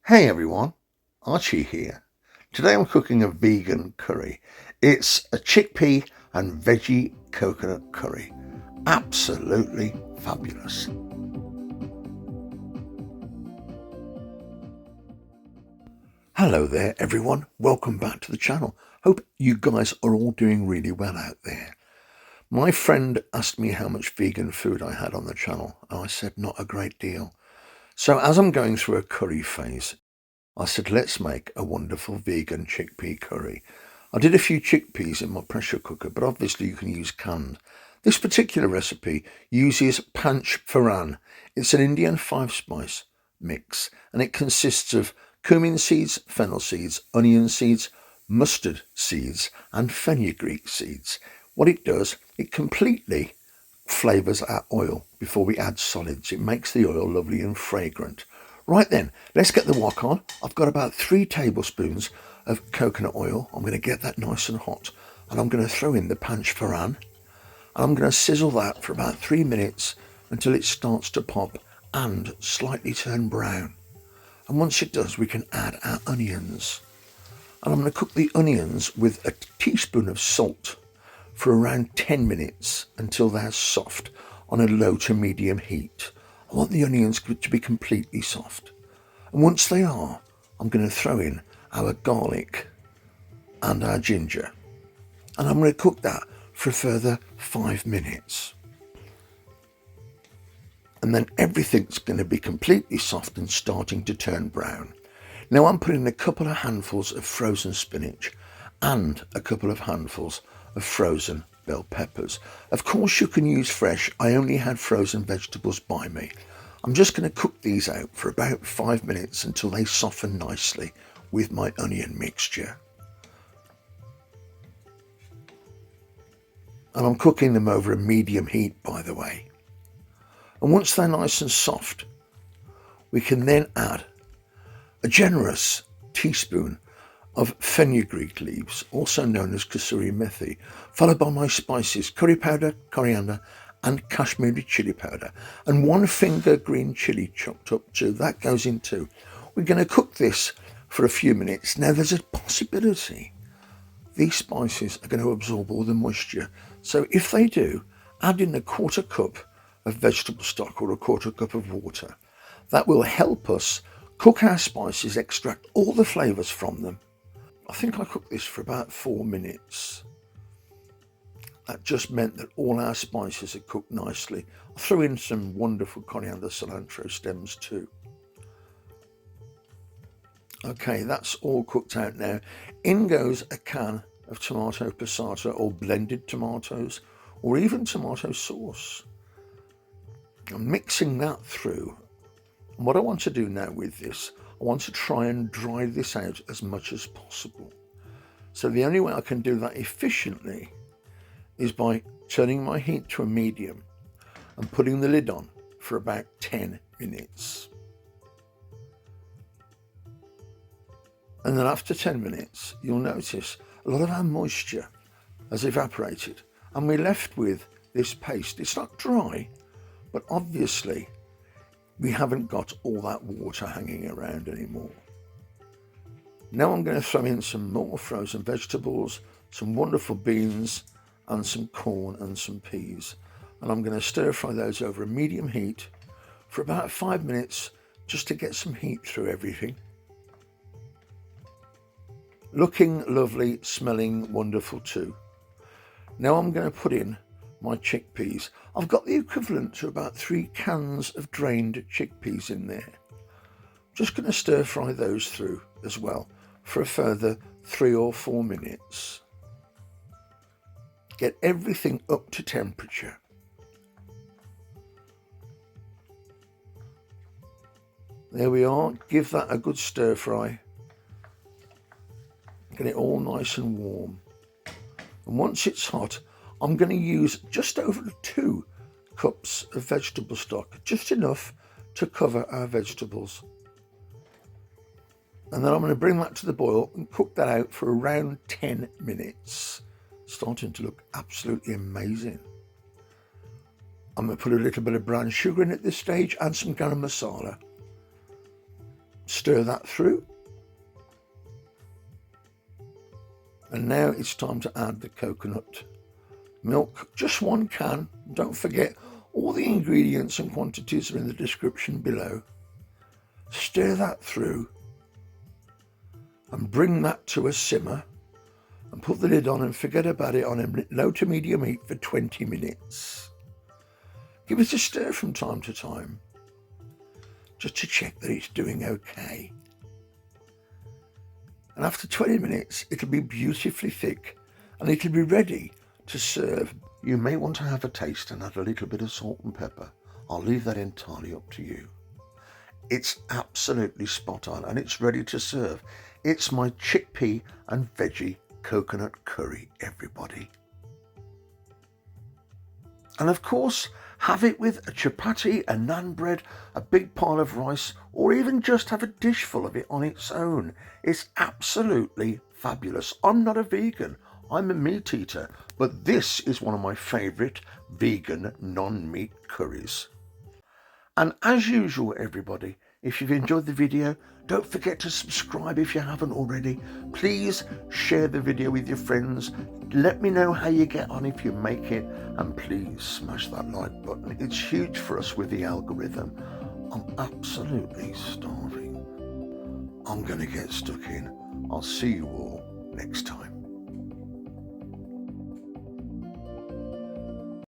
Hey everyone, Archie here. Today I'm cooking a vegan curry. It's a chickpea and veggie coconut curry. Absolutely fabulous. Hello there everyone, welcome back to the channel. Hope you guys are all doing really well out there. My friend asked me how much vegan food I had on the channel and I said not a great deal. So as I'm going through a curry phase, I said, let's make a wonderful vegan chickpea curry. I did a few chickpeas in my pressure cooker, but obviously you can use canned. This particular recipe uses Panch Phoron. It's an Indian 5-spice mix, and it consists of cumin seeds, fennel seeds, onion seeds, mustard seeds, and fenugreek seeds. What it does, it completely flavours our oil before we add solids. It makes the oil lovely and fragrant. Right then, let's get the wok on. I've got about 3 tablespoons of coconut oil. I'm going to get that nice and hot. And I'm going to throw in the Panch Phoron. And I'm going to sizzle that for about 3 minutes until it starts to pop and slightly turn brown. And once it does, we can add our onions. And I'm going to cook the onions with a teaspoon of salt for around 10 minutes until they're soft on a low to medium heat. I want the onions to be completely soft. And once they are, I'm going to throw in our garlic and our ginger. And I'm going to cook that for a further 5 minutes. And then everything's going to be completely soft and starting to turn brown. Now I'm putting a couple of handfuls of frozen spinach and a couple of handfuls of frozen bell peppers. Of course you can use fresh. I only had frozen vegetables by me. I'm just going to cook these out for about 5 minutes until they soften nicely with my onion mixture. And I'm cooking them over a medium heat, by the way. And once they're nice and soft, we can then add a generous teaspoon of fenugreek leaves, also known as Kasuri Methi, followed by my spices, curry powder, coriander, and Kashmiri chili powder, and 1 finger green chili chopped up too. That goes in too. We're going to cook this for a few minutes. Now there's a possibility these spices are going to absorb all the moisture. So if they do, add in a 1/4 cup of vegetable stock or a 1/4 cup of water. That will help us cook our spices, extract all the flavours from them. I think I cooked this for about 4 minutes. That just meant that all our spices are cooked nicely. I threw in some wonderful Coriander Cilantro stems too. Okay, that's all cooked out now. In goes a can of tomato passata or blended tomatoes or even tomato sauce. I'm mixing that through. And what I want to do now with this, I want to try and dry this out as much as possible. So the only way I can do that efficiently is by turning my heat to a medium and putting the lid on for about 10 minutes. And then after 10 minutes, you'll notice a lot of our moisture has evaporated and we're left with this paste. It's not dry, but obviously we haven't got all that water hanging around anymore. Now I'm going to throw in some more frozen vegetables, some wonderful beans, and some corn and some peas. And I'm going to stir fry those over a medium heat for about 5 minutes just to get some heat through everything. Looking lovely, smelling wonderful too. Now I'm going to put in my chickpeas. I've got the equivalent to about 3 cans of drained chickpeas in there. Just going to stir fry those through as well for a further 3 or 4 minutes. Get everything up to temperature. There we are. Give that a good stir fry. Get it all nice and warm. And once it's hot, I'm going to use just over 2 cups of vegetable stock, just enough to cover our vegetables. And then I'm going to bring that to the boil and cook that out for around 10 minutes. Starting to look absolutely amazing. I'm going to put a little bit of brown sugar in at this stage and some garam masala. Stir that through. And now it's time to add the coconut milk, just 1 can. Don't forget, all the ingredients and quantities are in the description below. Stir that through and bring that to a simmer and put the lid on and forget about it on a low to medium heat for 20 minutes. Give it a stir from time to time, just to check that it's doing okay. And after 20 minutes, it'll be beautifully thick and it'll be ready to serve. You may want to have a taste and add a little bit of salt and pepper. I'll leave that entirely up to you. It's absolutely spot on and it's ready to serve. It's my chickpea and veggie coconut curry, everybody. And of course, have it with a chapati, a naan bread, a big pile of rice, or even just have a dish full of it on its own. It's absolutely fabulous. I'm not a vegan, I'm a meat eater, but this is one of my favourite vegan non-meat curries. And as usual, everybody, if you've enjoyed the video, don't forget to subscribe if you haven't already. Please share the video with your friends. Let me know how you get on if you make it. And please smash that like button. It's huge for us with the algorithm. I'm absolutely starving. I'm going to get stuck in. I'll see you all next time.